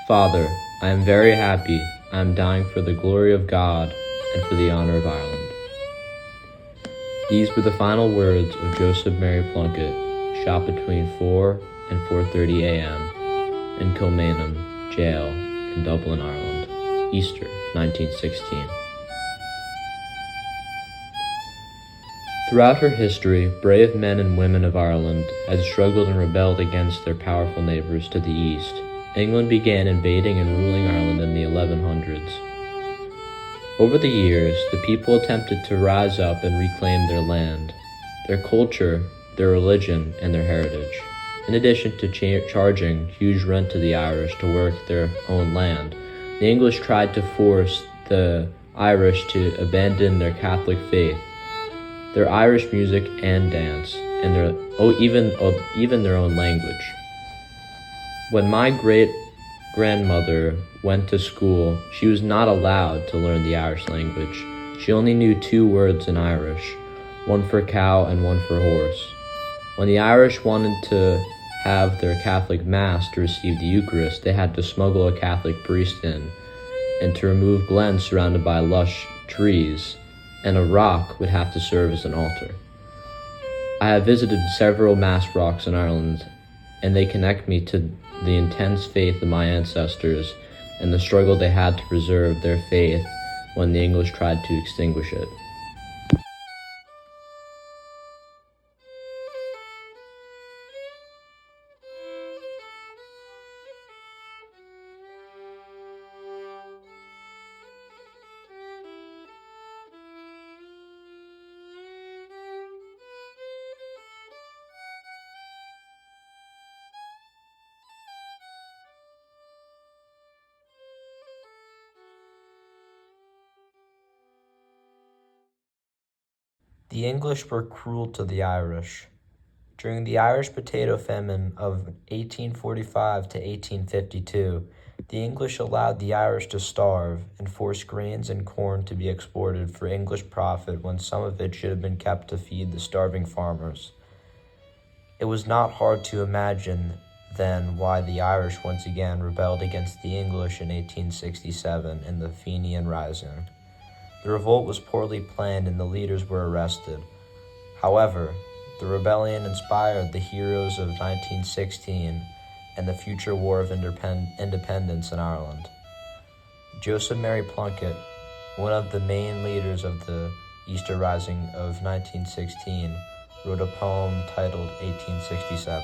Father, I am very happy. I am dying for the glory of God and for the honor of Ireland. These were the final words of Joseph Mary Plunkett, shot between 4 and 4:30 a.m. in Kilmainham Jail in Dublin, Ireland, Easter 1916. Throughout her history, brave men and women of Ireland had struggled and rebelled against their powerful neighbors to the east. England began invading and ruling Ireland in the 1100s. Over the years, the people attempted to rise up and reclaim their land, their culture, their religion, and their heritage. In addition to charging huge rent to the Irish to work their own land, the English tried to force the Irish to abandon their Catholic faith, their Irish music and dance, and even their own language. When my great-grandmother went to school, she was not allowed to learn the Irish language. She only knew 2 words in Irish, one for cow and one for horse. When the Irish wanted to have their Catholic Mass to receive the Eucharist, they had to smuggle a Catholic priest in, and to remove glens surrounded by lush trees, and a rock would have to serve as an altar. I have visited several Mass rocks in Ireland, and they connect me to the intense faith of my ancestors and the struggle they had to preserve their faith when the English tried to extinguish it. The English were cruel to the Irish. During the Irish potato famine of 1845 to 1852, the English allowed the Irish to starve and forced grains and corn to be exported for English profit when some of it should have been kept to feed the starving farmers. It was not hard to imagine then why the Irish once again rebelled against the English in 1867 in the Fenian Rising. The revolt was poorly planned and the leaders were arrested. However, the rebellion inspired the heroes of 1916 and the future War of Independence in Ireland. Joseph Mary Plunkett, one of the main leaders of the Easter Rising of 1916, wrote a poem titled 1867.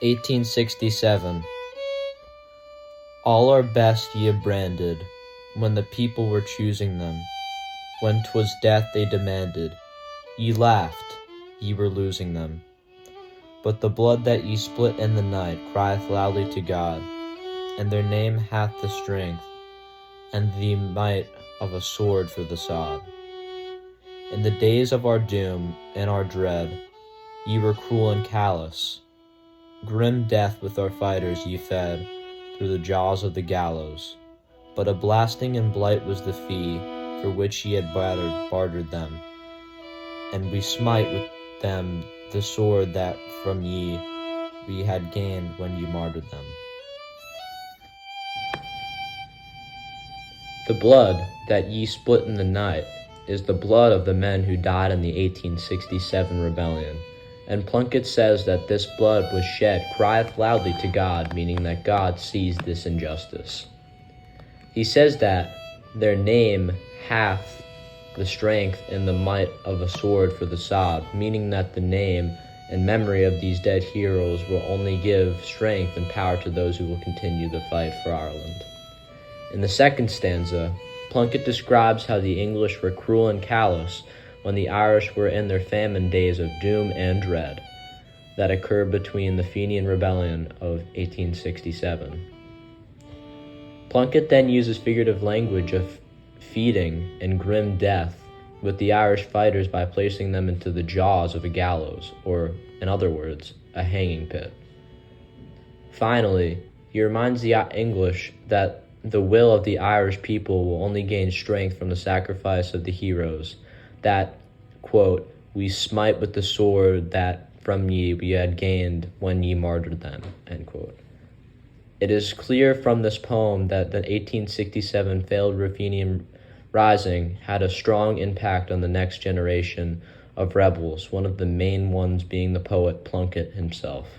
1867. All our best ye have branded, when the people were choosing them. When 'twas death they demanded, ye laughed, ye were losing them. But the blood that ye split in the night crieth loudly to God, and their name hath the strength and the might of a sword for the sod. In the days of our doom and our dread, ye were cruel and callous. Grim death with our fighters ye fed through the jaws of the gallows. But a blasting and blight was the fee for which ye had bartered them, and we smite with them the sword that from ye we had gained when ye martyred them. The blood that ye split in the night is the blood of the men who died in the 1867 rebellion, and Plunkett says that this blood was shed crieth loudly to God, meaning that God sees this injustice. He says that their name hath the strength and the might of a sword for the sod, meaning that the name and memory of these dead heroes will only give strength and power to those who will continue the fight for Ireland. In the second stanza, Plunkett describes how the English were cruel and callous when the Irish were in their famine days of doom and dread that occurred between the Fenian Rebellion of 1867. Plunkett then uses figurative language of feeding and grim death with the Irish fighters by placing them into the jaws of a gallows, or, in other words, a hanging pit. Finally, he reminds the English that the will of the Irish people will only gain strength from the sacrifice of the heroes, that, quote, we smite with the sword that from ye we had gained when ye martyred them, end quote. It is clear from this poem that the 1867 failed Ruthenian Rising had a strong impact on the next generation of rebels, one of the main ones being the poet Plunkett himself.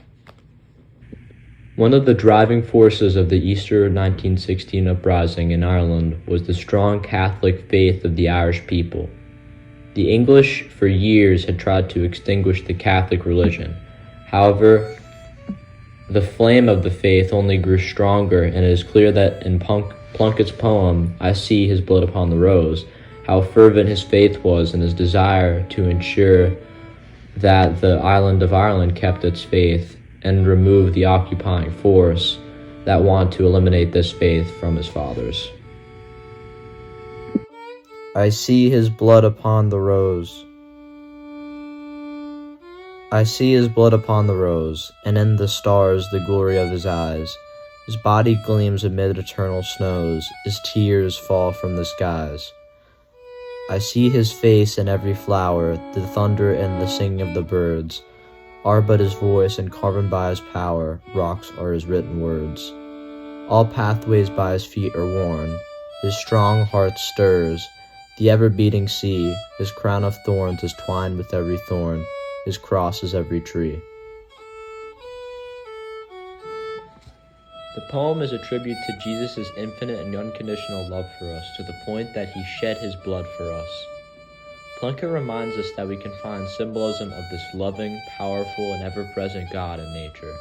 One of the driving forces of the Easter 1916 uprising in Ireland was the strong Catholic faith of the Irish people. The English for years had tried to extinguish the Catholic religion. However, the flame of the faith only grew stronger, and it is clear that in Plunkett's poem, "I See His Blood Upon the Rose," how fervent his faith was and his desire to ensure that the island of Ireland kept its faith and remove the occupying force that wanted to eliminate this faith from his fathers. I see his blood upon the rose. I see his blood upon the rose, and in the stars the glory of his eyes. His body gleams amid eternal snows, his tears fall from the skies. I see his face in every flower, the thunder and the singing of the birds are but his voice, and carven by his power, rocks are his written words. All pathways by his feet are worn, his strong heart stirs, the ever-beating sea, his crown of thorns is twined with every thorn, his cross is every tree. The poem is a tribute to Jesus' infinite and unconditional love for us, to the point that he shed his blood for us. Plunkett reminds us that we can find symbolism of this loving, powerful, and ever-present God in nature.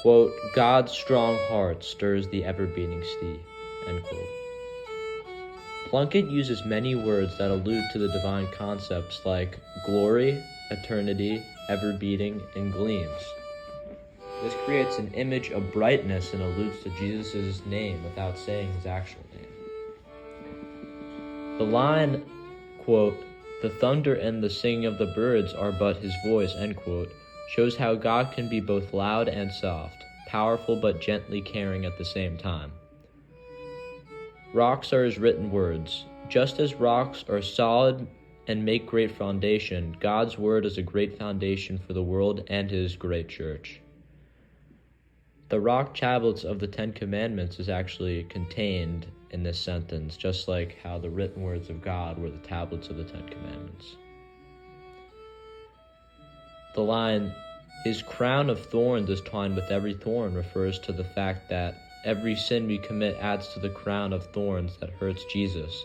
Quote, "God's strong heart stirs the ever-beating sea," end quote. Plunkett uses many words that allude to the divine concepts like glory, eternity, ever-beating, and gleams. This creates an image of brightness and alludes to Jesus' name without saying his actual name. The line, quote, "The thunder and the singing of the birds are but his voice," end quote, shows how God can be both loud and soft, powerful but gently caring at the same time. Rocks are his written words. Just as rocks are solid and make great foundation, God's word is a great foundation for the world and his great church. The rock tablets of the Ten Commandments is actually contained in this sentence, just like how the written words of God were the tablets of the Ten Commandments. The line, "His crown of thorns is twined with every thorn," refers to the fact that every sin we commit adds to the crown of thorns that hurts Jesus.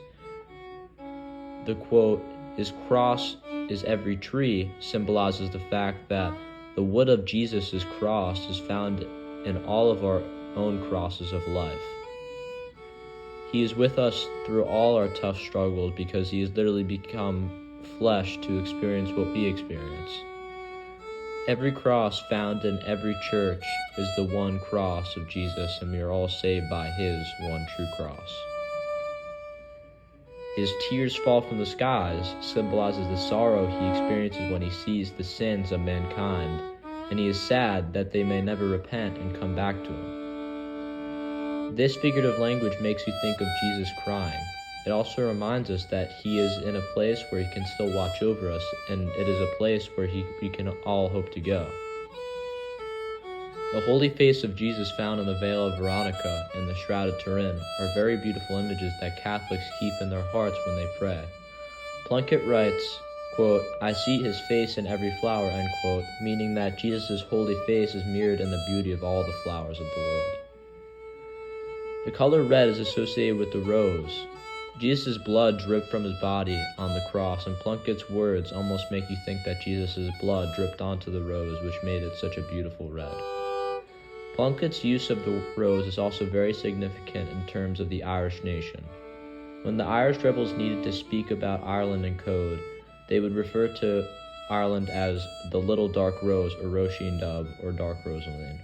The quote, "His cross is every tree," symbolizes the fact that the wood of Jesus' cross is found in all of our own crosses of life. He is with us through all our tough struggles because he has literally become flesh to experience what we experience. Every cross found in every church is the one cross of Jesus, and we are all saved by his one true cross. His tears fall from the skies symbolizes the sorrow he experiences when he sees the sins of mankind, and he is sad that they may never repent and come back to him. This figurative language makes you think of Jesus crying. It also reminds us that he is in a place where he can still watch over us, and it is a place where we can all hope to go. The holy face of Jesus found in the Veil of Veronica and the Shroud of Turin are very beautiful images that Catholics keep in their hearts when they pray. Plunkett writes, quote, "I see his face in every flower," end quote, meaning that Jesus' holy face is mirrored in the beauty of all the flowers of the world. The color red is associated with the rose. Jesus' blood dripped from his body on the cross, and Plunkett's words almost make you think that Jesus' blood dripped onto the rose, which made it such a beautiful red. Plunkett's use of the rose is also very significant in terms of the Irish nation. When the Irish rebels needed to speak about Ireland in code, they would refer to Ireland as the Little Dark Rose, or Roisin Dubh, or Dark Rosaleen.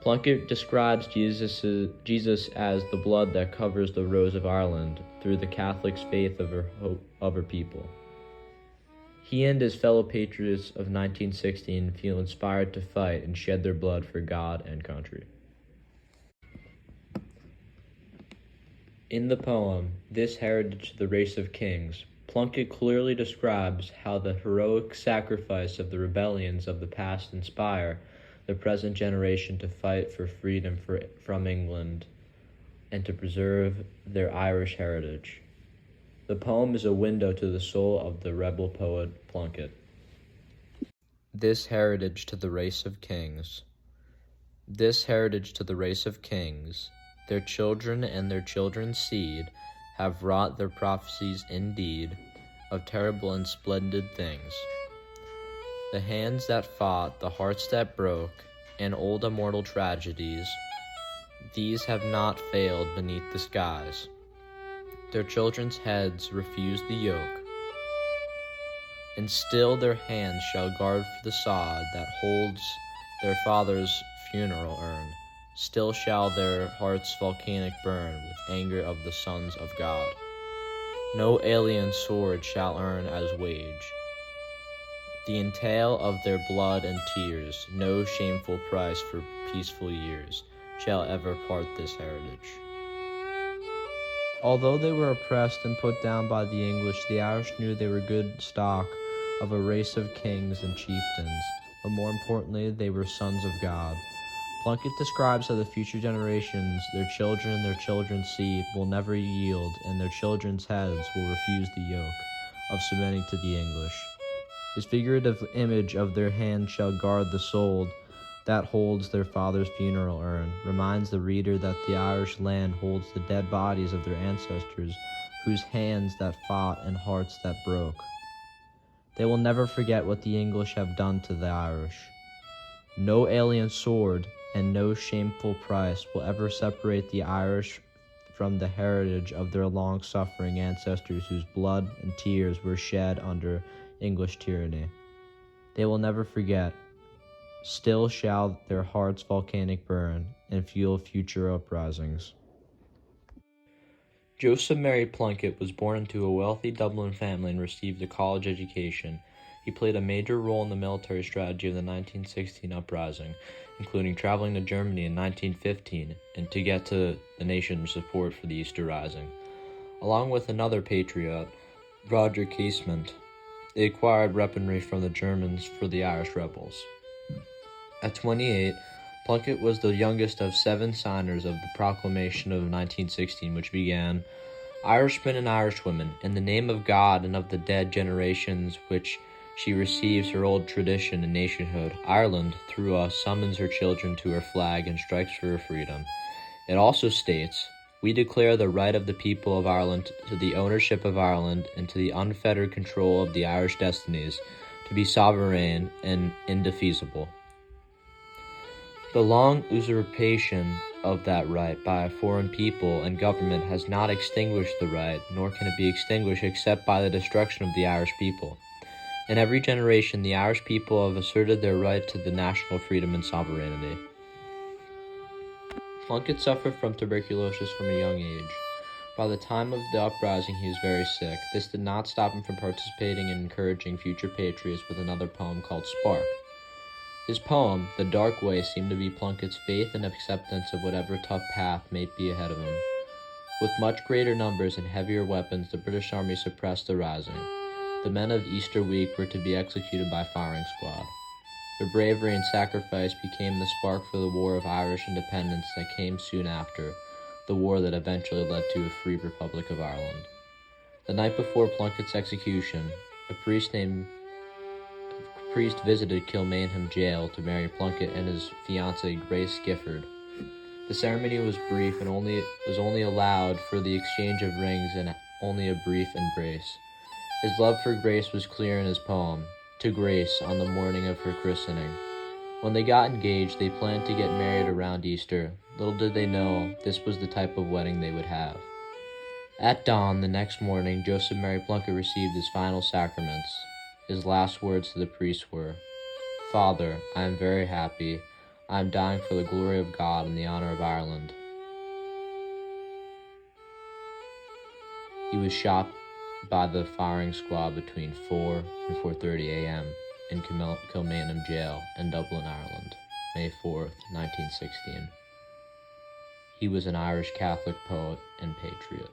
Plunkett describes Jesus as the blood that covers the rose of Ireland through the Catholic faith of her people. He and his fellow patriots of 1916 feel inspired to fight and shed their blood for God and country. In the poem, "This Heritage to the Race of Kings," Plunkett clearly describes how the heroic sacrifice of the rebellions of the past inspire the present generation to fight for freedom from England and to preserve their Irish heritage. The poem is a window to the soul of the rebel poet Plunkett. This heritage to the race of kings. This heritage to the race of kings, their children and their children's seed, have wrought their prophecies indeed of terrible and splendid things. The hands that fought, the hearts that broke, and old immortal tragedies, these have not failed beneath the skies. Their children's heads refuse the yoke, and still their hands shall guard for the sod that holds their father's funeral urn. Still shall their hearts volcanic burn with anger of the sons of God. No alien sword shall earn as wage the entail of their blood and tears. No shameful price for peaceful years shall ever part this heritage. Although they were oppressed and put down by the English, the Irish knew they were good stock of a race of kings and chieftains, but more importantly, they were sons of God. Plunkett describes how the future generations, their children and their children's seed, will never yield, and their children's heads will refuse the yoke of submitting to the English. His figurative image of their hand shall guard the soul that holds their father's funeral urn reminds the reader that the Irish land holds the dead bodies of their ancestors, whose hands that fought and hearts that broke. They will never forget what the English have done to the Irish. No alien sword and no shameful price will ever separate the Irish from the heritage of their long-suffering ancestors whose blood and tears were shed under English tyranny. They will never forget. Still shall their hearts volcanic burn and fuel future uprisings. Joseph Mary Plunkett was born into a wealthy Dublin family and received a college education. He played a major role in the military strategy of the 1916 uprising, including traveling to Germany in 1915 and to get to the nation's support for the Easter Rising. Along with another patriot, Roger Casement, they acquired weaponry from the Germans for the Irish rebels. At 28, Plunkett was the youngest of 7 signers of the Proclamation of 1916, which began, "Irishmen and Irishwomen, in the name of God and of the dead generations which she receives her old tradition and nationhood, Ireland, through us, summons her children to her flag and strikes for her freedom." It also states, "We declare the right of the people of Ireland to the ownership of Ireland and to the unfettered control of the Irish destinies, to be sovereign and indefeasible." The long usurpation of that right by a foreign people and government has not extinguished the right, nor can it be extinguished except by the destruction of the Irish people. In every generation, the Irish people have asserted their right to the national freedom and sovereignty. Plunkett suffered from tuberculosis from a young age. By the time of the uprising, he was very sick. This did not stop him from participating and encouraging future patriots with another poem called Spark. His poem, The Dark Way, seemed to be Plunkett's faith and acceptance of whatever tough path may be ahead of him. With much greater numbers and heavier weapons, the British Army suppressed the rising. The men of Easter week were to be executed by firing squad. Their bravery and sacrifice became the spark for the War of Irish Independence that came soon after, the war that eventually led to a free Republic of Ireland. The night before Plunkett's execution, a priest visited Kilmainham jail to marry Plunkett and his fiancée Grace Gifford. The ceremony was brief and was only allowed for the exchange of rings and only a brief embrace. His love for Grace was clear in his poem, To Grace, on the morning of her christening. When they got engaged, they planned to get married around Easter. Little did they know this was the type of wedding they would have. At dawn the next morning, Joseph Mary Plunkett received his final sacraments. His last words to the priest were, "Father, I am very happy. I am dying for the glory of God and the honor of Ireland." He was shot by the firing squad between 4 and 4:30 a.m. in Kilmainham Jail in Dublin, Ireland, May 4th, 1916. He was an Irish Catholic poet and patriot.